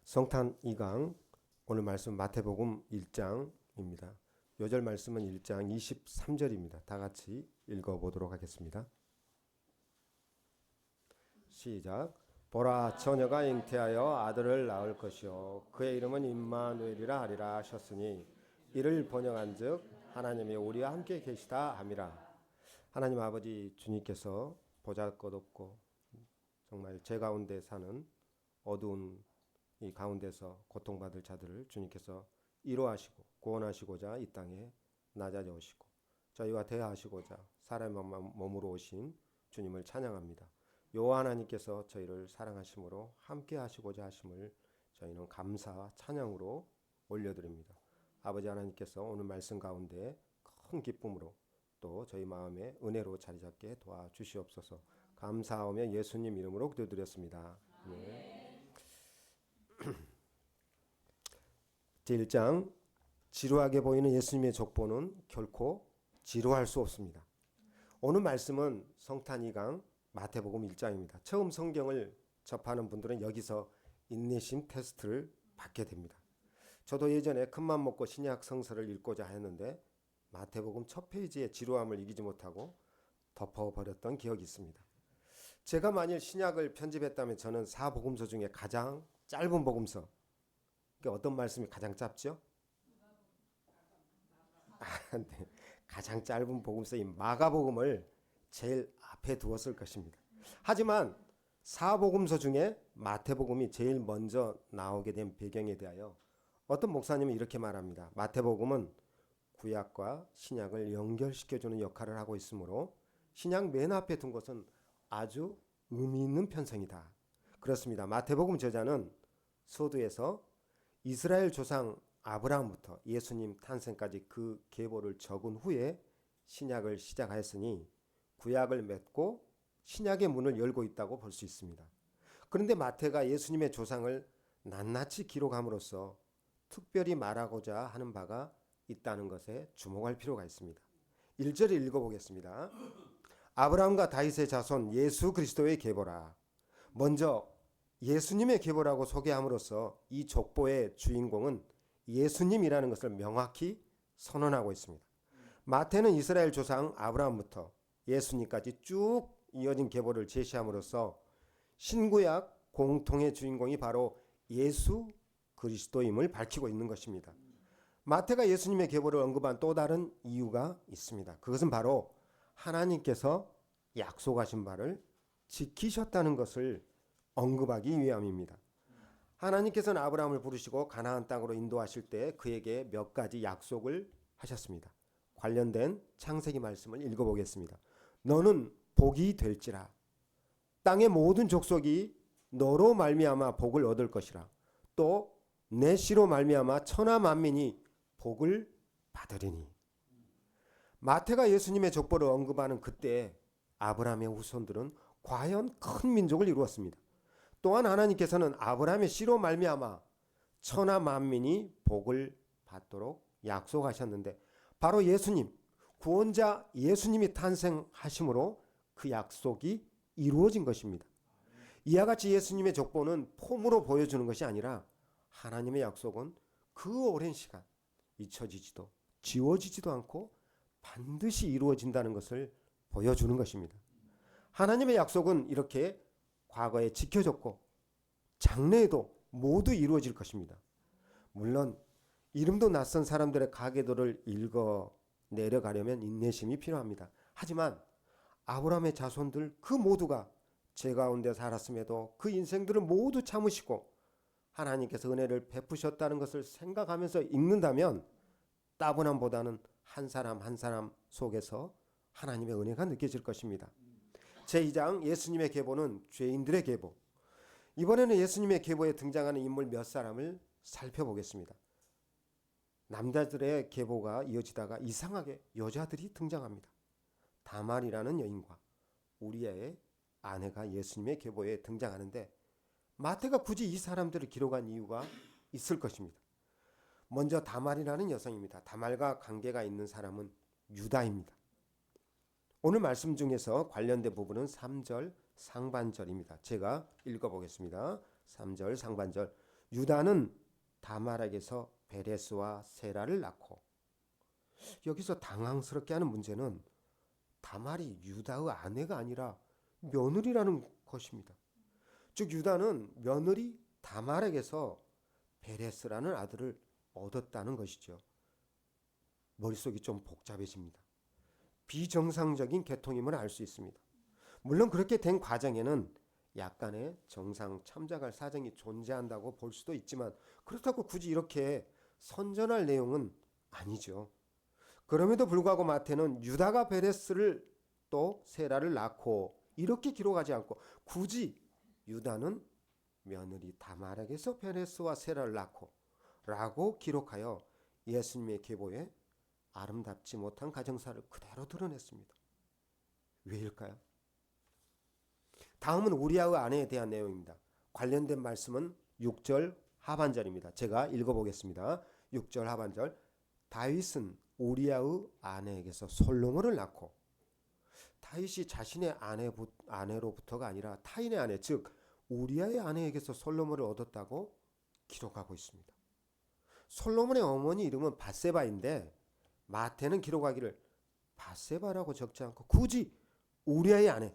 성탄 2강 오늘 말씀 마태복음 1장입니다. 요절 말씀은 1장 23절입니다. 다 같이 읽어보도록 하겠습니다. 시작. 보라, 처녀가 잉태하여 아들을 낳을 것이요 그의 이름은 임마누엘이라 하리라 하셨으니 이를 번역한즉 하나님이 우리와 함께 계시다 함이라. 하나님 아버지, 주님께서 보잘것없고 정말 제 가운데 사는 어두운 이 가운데서 고통받을 자들을 주님께서 위로하시고 구원하시고자 이 땅에 낮아져 오시고 저희와 대하시고자 사람의 몸으로 오신 주님을 찬양합니다. 여호와 하나님께서 저희를 사랑하심으로 함께 하시고자 하심을 저희는 감사와 찬양으로 올려드립니다. 아버지 하나님께서 오늘 말씀 가운데 큰 기쁨으로 또 저희 마음에 은혜로 자리 잡게 도와주시옵소서. 감사하며 예수님 이름으로 기도드렸습니다. 네. 제1장 지루하게 보이는 예수님의 족보는 결코 지루할 수 없습니다. 오늘 말씀은 성탄 2강 마태복음 1장입니다. 처음 성경을 접하는 분들은 여기서 인내심 테스트를 받게 됩니다. 저도 예전에 큰맘 먹고 신약 성서를 읽고자 했는데 마태복음 첫 페이지의 지루함을 이기지 못하고 덮어버렸던 기억이 있습니다. 제가 만일 신약을 편집했다면 저는 사복음서 중에 가장 짧은 복음서, 어떤 말씀이 가장 짧죠? 네. 가장 짧은 복음서인 마가복음을 제일 앞에 두었을 것입니다. 하지만 사복음서 중에 마태복음이 제일 먼저 나오게 된 배경에 대하여 어떤 목사님은 이렇게 말합니다. 마태복음은 구약과 신약을 연결시켜주는 역할을 하고 있으므로 신약 맨 앞에 둔 것은 아주 의미 있는 편성이다. 그렇습니다. 마태복음 저자는 서두에서 이스라엘 조상 아브라함부터 예수님 탄생까지 그 계보를 적은 후에 신약을 시작하였으니 구약을 맺고 신약의 문을 열고 있다고 볼 수 있습니다. 그런데 마태가 예수님의 조상을 낱낱이 기록함으로써 특별히 말하고자 하는 바가 있다는 것에 주목할 필요가 있습니다. 1절을 읽어보겠습니다. 아브라함과 다윗의 자손 예수 그리스도의 계보라. 먼저 예수님의 계보라고 소개함으로써 이 족보의 주인공은 예수님이라는 것을 명확히 선언하고 있습니다. 마태는 이스라엘 조상 아브라함부터 예수님까지 쭉 이어진 계보를 제시함으로써 신구약 공통의 주인공이 바로 예수 그리스도임을 밝히고 있는 것입니다. 마태가 예수님의 계보를 언급한 또 다른 이유가 있습니다. 그것은 바로 하나님께서 약속하신 바를 지키셨다는 것을 언급하기 위함입니다. 하나님께서는 아브라함을 부르시고 가나안 땅으로 인도하실 때 그에게 몇 가지 약속을 하셨습니다. 관련된 창세기 말씀을 읽어보겠습니다. 너는 복이 될지라. 땅의 모든 족속이 너로 말미암아 복을 얻을 것이라. 또 내 씨로 말미암아 천하 만민이 복을 받으리니. 마태가 예수님의 족보를 언급하는 그때 아브라함의 후손들은 과연 큰 민족을 이루었습니다. 또한 하나님께서는 아브라함의 씨로 말미암아 천하 만민이 복을 받도록 약속하셨는데 바로 예수님, 구원자 예수님이 탄생하심으로 그 약속이 이루어진 것입니다. 이와 같이 예수님의 족보는 폼으로 보여주는 것이 아니라 하나님의 약속은 그 오랜 시간 잊혀지지도 지워지지도 않고 반드시 이루어진다는 것을 보여주는 것입니다. 하나님의 약속은 이렇게 과거에 지켜졌고 장래에도 모두 이루어질 것입니다. 물론 이름도 낯선 사람들의 가계도를 읽어 내려가려면 인내심이 필요합니다. 하지만 아브라함의 자손들 그 모두가 죄 가운데 살았음에도 그 인생들을 모두 참으시고 하나님께서 은혜를 베푸셨다는 것을 생각하면서 읽는다면 따분함보다는 한 사람 한 사람 속에서 하나님의 은혜가 느껴질 것입니다. 제2장 예수님의 계보는 죄인들의 계보. 이번에는 예수님의 계보에 등장하는 인물 몇 사람을 살펴보겠습니다. 남자들의 계보가 이어지다가 이상하게 여자들이 등장합니다. 다말이라는 여인과 우리아의 아내가 예수님의 계보에 등장하는데 마태가 굳이 이 사람들을 기록한 이유가 있을 것입니다. 먼저 다말이라는 여성입니다. 다말과 관계가 있는 사람은 유다입니다. 오늘 말씀 중에서 관련된 부분은 3절 상반절입니다. 제가 읽어보겠습니다. 3절 상반절. 유다는 다말에게서 베레스와 세라를 낳고, 여기서 당황스럽게 하는 문제는 다말이 유다의 아내가 아니라 며느리라는 것입니다. 즉 유다는 며느리 다말에게서 베레스라는 아들을 얻었다는 것이죠. 머릿속이 좀 복잡해집니다. 비정상적인 계통임을 알 수 있습니다. 물론 그렇게 된 과정에는 약간의 정상 참작할 사정이 존재한다고 볼 수도 있지만 그렇다고 굳이 이렇게 선전할 내용은 아니죠. 그럼에도 불구하고 마태는 유다가 베레스를 또 세라를 낳고 이렇게 기록하지 않고 굳이 유다는 며느리 다말에게서 베레스와 세라를 낳고 라고 기록하여 예수님의 계보에 아름답지 못한 가정사를 그대로 드러냈습니다. 왜일까요? 다음은 우리아의 아내에 대한 내용입니다. 관련된 말씀은 6절 하반절입니다. 제가 읽어보겠습니다. 6절 하반절. 다윗은 우리아의 아내에게서 솔로몬을 낳고, 다윗이 자신의 아내로부터가 아니라 타인의 아내, 즉 우리아의 아내에게서 솔로몬을 얻었다고 기록하고 있습니다. 솔로몬의 어머니 이름은 밧세바인데 마태는 기록하기를 밧세바라고 적지 않고 굳이 우리아의 아내,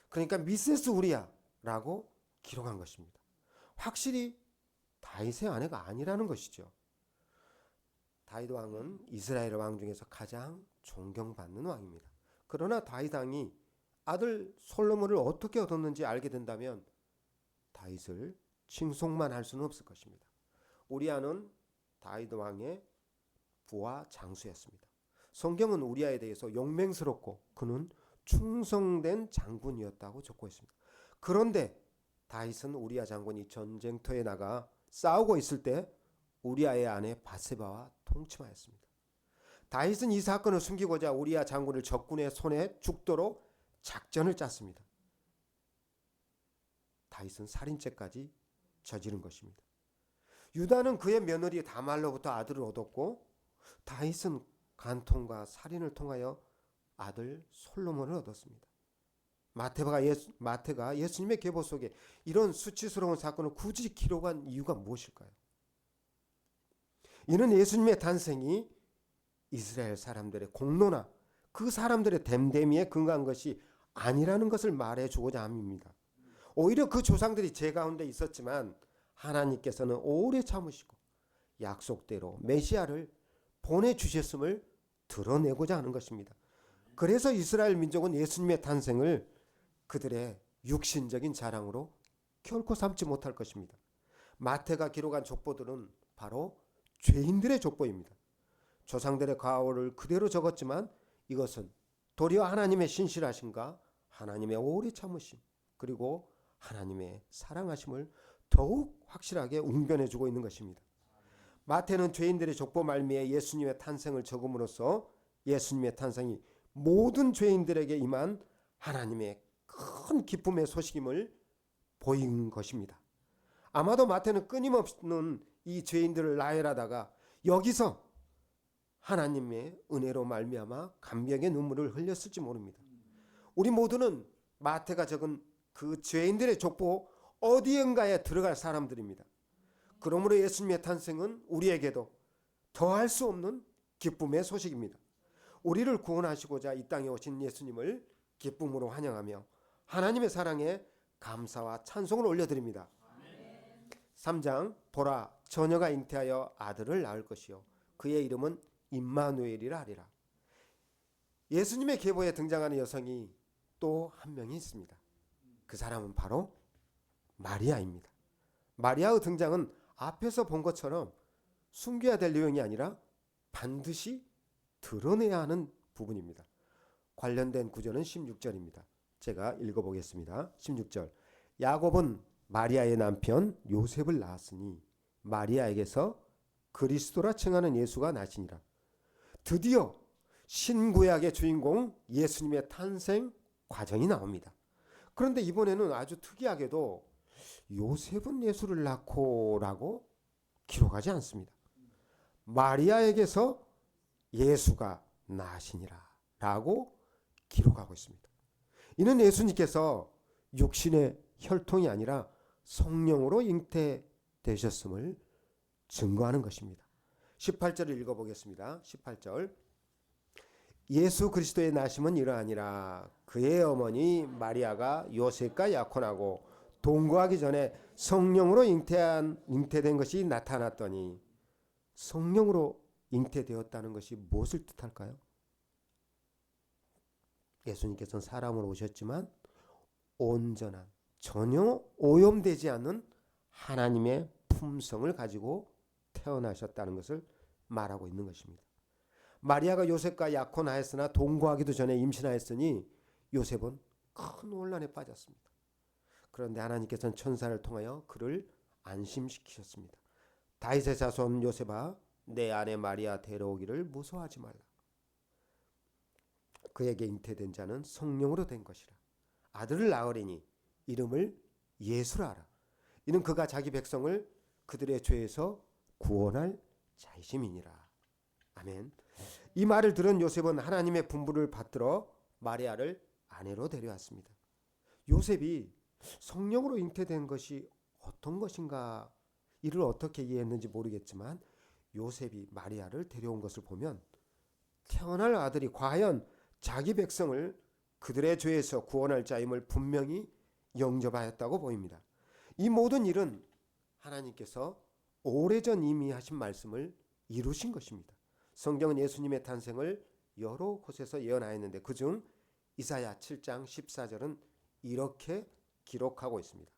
그러니까 미세스 우리아라고 기록한 것입니다. 확실히 다윗의 아내가 아니라는 것이죠. 다윗 왕은 이스라엘 왕 중에서 가장 존경받는 왕입니다. 그러나 다윗 왕이 아들 솔로몬을 어떻게 얻었는지 알게 된다면 다윗을 칭송만 할 수는 없을 것입니다. 우리아는 다윗 왕의 부하 장수였습니다. 성경은 우리아에 대해서 용맹스럽고 그는 충성된 장군이었다고 적고 있습니다. 그런데 다윗은 우리아 장군이 전쟁터에 나가 싸우고 있을 때 우리아의 아내 밧세바와 통침하였습니다. 다윗은 이 사건을 숨기고자 우리아 장군을 적군의 손에 죽도록 작전을 짰습니다. 다윗은 살인죄까지 저지른 것입니다. 유다는 그의 며느리 다말로부터 아들을 얻었고 다윗은 간통과 살인을 통하여 아들 솔로몬을 얻었습니다. 마태가 예수님의 계보 속에 이런 수치스러운 사건을 굳이 기록한 이유가 무엇일까요? 이는 예수님의 탄생이 이스라엘 사람들의 공로나 그 사람들의 됨됨이에 근거한 것이 아니라는 것을 말해주고자 함입니다. 오히려 그 조상들이 제 가운데 있었지만 하나님께서는 오래 참으시고 약속대로 메시아를 보내주셨음을 드러내고자 하는 것입니다. 그래서 이스라엘 민족은 예수님의 탄생을 그들의 육신적인 자랑으로 결코 삼지 못할 것입니다. 마태가 기록한 족보들은 바로 죄인들의 족보입니다. 조상들의 과오를 그대로 적었지만 이것은 도리어 하나님의 신실하심과 하나님의 오래 참으심 그리고 하나님의 사랑하심을 더욱 확실하게 웅변해주고 있는 것입니다. 마태는 죄인들의 족보 말미에 예수님의 탄생을 적음으로써 예수님의 탄생이 모든 죄인들에게 임한 하나님의 큰 기쁨의 소식임을 보인 것입니다. 아마도 마태는 끊임없는 이 죄인들을 나열하다가 여기서 하나님의 은혜로 말미암아 감격의 눈물을 흘렸을지 모릅니다. 우리 모두는 마태가 적은 그 죄인들의 족보 어디엔가에 들어갈 사람들입니다. 그러므로 예수님의 탄생은 우리에게도 더할 수 없는 기쁨의 소식입니다. 우리를 구원하시고자 이 땅에 오신 예수님을 기쁨으로 환영하며 하나님의 사랑에 감사와 찬송을 올려드립니다. 3장 보라 처녀가 잉태하여 아들을 낳을 것이요 그의 이름은 임마누엘이라 하리라. 예수님의 계보에 등장하는 여성이 또 한 명이 있습니다. 그 사람은 바로 마리아입니다. 마리아의 등장은 앞에서 본 것처럼 숨겨야 될 내용이 아니라 반드시 드러내야 하는 부분입니다. 관련된 구절은 16절입니다. 제가 읽어보겠습니다. 16절 야곱은 마리아의 남편 요셉을 낳았으니 마리아에게서 그리스도라 칭하는 예수가 나시니라. 드디어 신구약의 주인공 예수님의 탄생 과정이 나옵니다. 그런데 이번에는 아주 특이하게도 요셉은 예수를 낳고라고 기록하지 않습니다. 마리아에게서 예수가 나시니라 라고 기록하고 있습니다. 이는 예수님께서 육신의 혈통이 아니라 성령으로 되셨음을 증거하는 것입니다. 18절을 읽어보겠습니다. 18절. 예수 그리스도의 나심은 이러하니라. 그의 어머니 마리아가 요셉과 약혼하고 동거하기 전에 성령으로 잉태된 것이 나타났더니, 성령으로 잉태되었다는 것이 무엇을 뜻할까요? 예수님께서는 사람으로 오셨지만 온전한, 전혀 오염되지 않는 하나님의 품성을 가지고 태어나셨다는 것을 말하고 있는 것입니다. 마리아가 요셉과 약혼하였으나 동거하기도 전에 임신하였으니 요셉은 큰 혼란에 빠졌습니다. 그런데 하나님께서는 천사를 통하여 그를 안심시키셨습니다. 다윗의 자손 요셉아, 내 아내 마리아 데려오기를 무서워하지 말라. 그에게 잉태된 자는 성령으로 된 것이라. 아들을 낳으리니 이름을 예수라 하라. 이는 그가 자기 백성을 그들의 죄에서 구원할 자이심이니라. 아멘. 이 말을 들은 요셉은 하나님의 분부를 받들어 마리아를 아내로 데려왔습니다. 요셉이 성령으로 잉태된 것이 어떤 것인가, 이를 어떻게 이해했는지 모르겠지만 요셉이 마리아를 데려온 것을 보면 태어날 아들이 과연 자기 백성을 그들의 죄에서 구원할 자임을 분명히 영접하였다고 보입니다. 이 모든 일은 하나님께서 오래전 이미 하신 말씀을 이루신 것입니다. 성경은 예수님의 탄생을 여러 곳에서 예언하였는데 그중 이사야 7장 14절은 이렇게 기록하고 있습니다.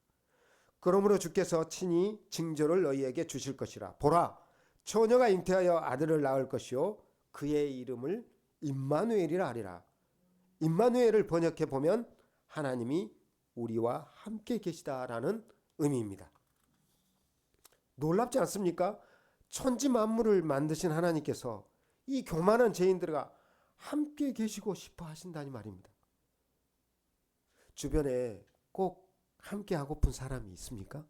그러므로 주께서 친히 징조를 너희에게 주실 것이라. 보라, 처녀가 잉태하여 아들을 낳을 것이요 그의 이름을 임마누엘이라 하리라. 임마누엘을 번역해 보면 하나님이 우리와 함께 계시다라는 의미입니다. 놀랍지 않습니까? 천지 만물을 만드신 하나님께서 이 교만한 죄인들과 함께 계시고 싶어 하신다니 말입니다. 주변에 꼭 함께 하고픈 사람이 있습니까?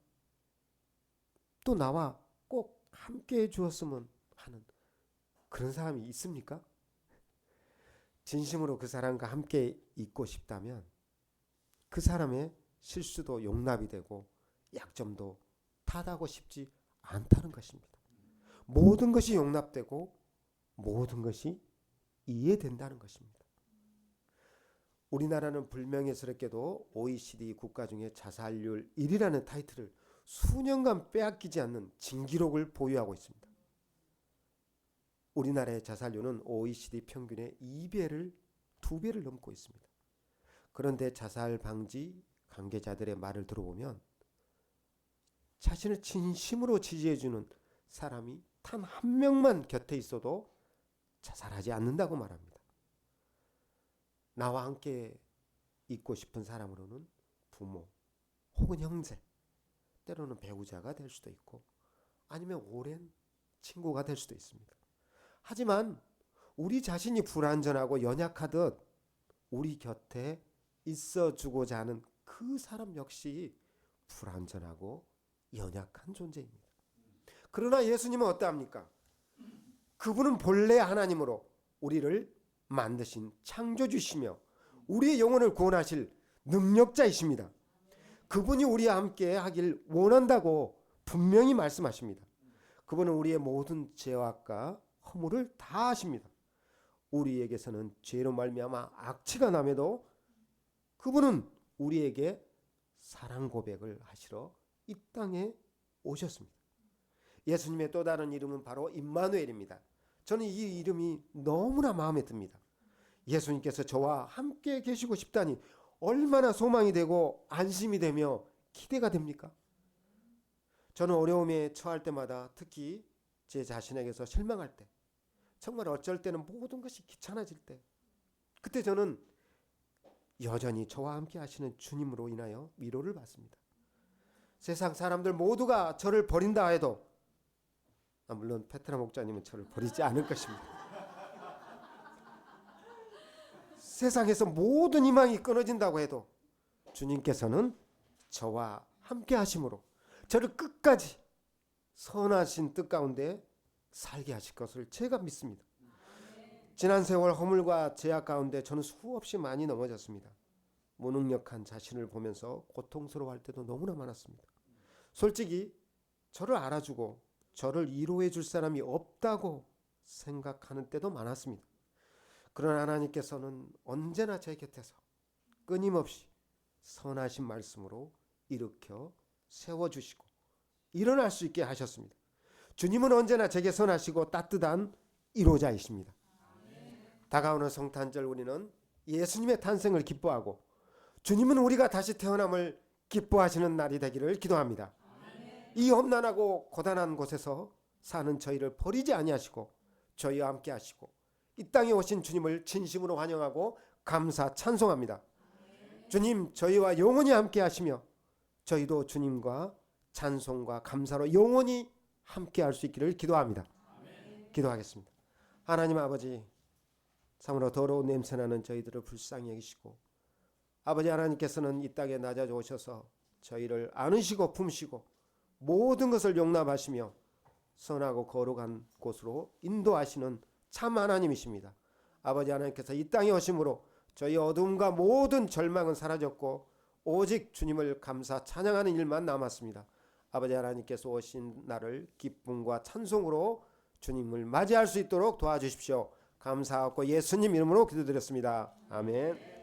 또 나와 꼭 함께 해 주었으면 하는 그런 사람이 있습니까? 진심으로 그 사람과 함께 있고 싶다면 그 사람의 실수도 용납이 되고 약점도 탓하고 싶지 않다는 것입니다. 모든 것이 용납되고 모든 것이 이해된다는 것입니다. 우리나라는 불명예스럽게도 OECD 국가 중에 자살률 1위라는 타이틀을 수년간 빼앗기지 않는 진기록을 보유하고 있습니다. 우리나라의 자살률은 OECD 평균의 2배를 넘고 있습니다. 그런데 자살 방지 관계자들의 말을 들어보면 자신을 진심으로 지지해주는 사람이 단 한 명만 곁에 있어도 자살하지 않는다고 말합니다. 나와 함께 있고 싶은 사람으로는 부모 혹은 형제, 때로는 배우자가 될 수도 있고 아니면 오랜 친구가 될 수도 있습니다. 하지만 우리 자신이 불완전하고 연약하듯 우리 곁에 있어주고자 하는 그 사람 역시 불완전하고 연약한 존재입니다. 그러나 예수님은 어떠합니까? 그분은 본래 하나님으로 우리를 만드신 창조주시며 우리의 영혼을 구원하실 능력자이십니다. 그분이 우리와 함께 하길 원한다고 분명히 말씀하십니다. 그분은 우리의 모든 죄악과 허물을 다 아십니다. 우리에게서는 죄로 말미암아 악취가 남에도 그분은 우리에게 사랑 고백을 하시러 이 땅에 오셨습니다. 예수님의 또 다른 이름은 바로 임마누엘입니다. 저는 이 이름이 너무나 마음에 듭니다. 예수님께서 저와 함께 계시고 싶다니 얼마나 소망이 되고 안심이 되며 기대가 됩니까? 저는 어려움에 처할 때마다 특히 제 자신에게서 실망할 때, 정말 어쩔 때는 모든 것이 귀찮아질 때, 그때 저는 여전히 저와 함께 하시는 주님으로 인하여 위로를 받습니다. 세상 사람들 모두가 저를 버린다 해도 물론 페트라 목자님은 저를 버리지 않을 것입니다. 세상에서 모든 희망이 끊어진다고 해도 주님께서는 저와 함께 하심으로 저를 끝까지 선하신 뜻 가운데 살게 하실 것을 제가 믿습니다. 지난 세월 허물과 죄악 가운데 저는 수없이 많이 넘어졌습니다. 무능력한 자신을 보면서 고통스러워할 때도 너무나 많았습니다. 솔직히 저를 알아주고 저를 위로해 줄 사람이 없다고 생각하는 때도 많았습니다. 그러나 하나님께서는 언제나 제 곁에서 끊임없이 선하신 말씀으로 일으켜 세워주시고 일어날 수 있게 하셨습니다. 주님은 언제나 제게 선하시고 따뜻한 위로자이십니다. 다가오는 성탄절 우리는 예수님의 탄생을 기뻐하고 주님은 우리가 다시 태어남을 기뻐하시는 날이 되기를 기도합니다. 이 험난하고 고단한 곳에서 사는 저희를 버리지 아니하시고 저희와 함께 하시고 이 땅에 오신 주님을 진심으로 환영하고 감사 찬송합니다. 주님 저희와 영원히 함께 하시며 저희도 주님과 찬송과 감사로 영원히 함께 할 수 있기를 기도합니다. 기도하겠습니다. 하나님 아버지, 참으로 더러운 냄새나는 저희들을 불쌍히 여기시고 아버지 하나님께서는 이 땅에 낮아 오셔서 저희를 안으시고 품으시고 모든 것을 용납하시며 선하고 거룩한 곳으로 인도하시는 참 하나님이십니다. 아버지 하나님께서 이 땅에 오심으로 저희 어둠과 모든 절망은 사라졌고 오직 주님을 감사 찬양하는 일만 남았습니다. 아버지 하나님께서 오신 날을 기쁨과 찬송으로 주님을 맞이할 수 있도록 도와주십시오. 감사하고 예수님 이름으로 기도드렸습니다. 아멘.